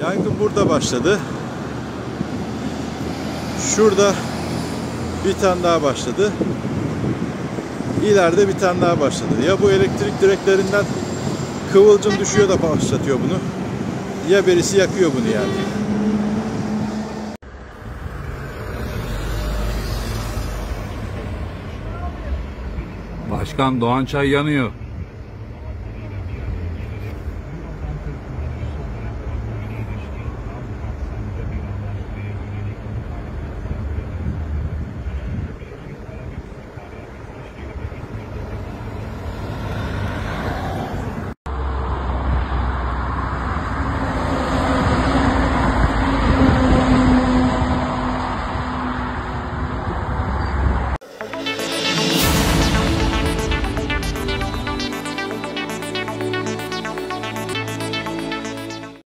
Yangın burada başladı. Şurada bir tane daha başladı. İleride bir tane daha başladı. Ya bu elektrik direklerinden kıvılcım düşüyor da başlatıyor bunu, ya birisi yakıyor bunu yani. Başkan, Doğançay yanıyor.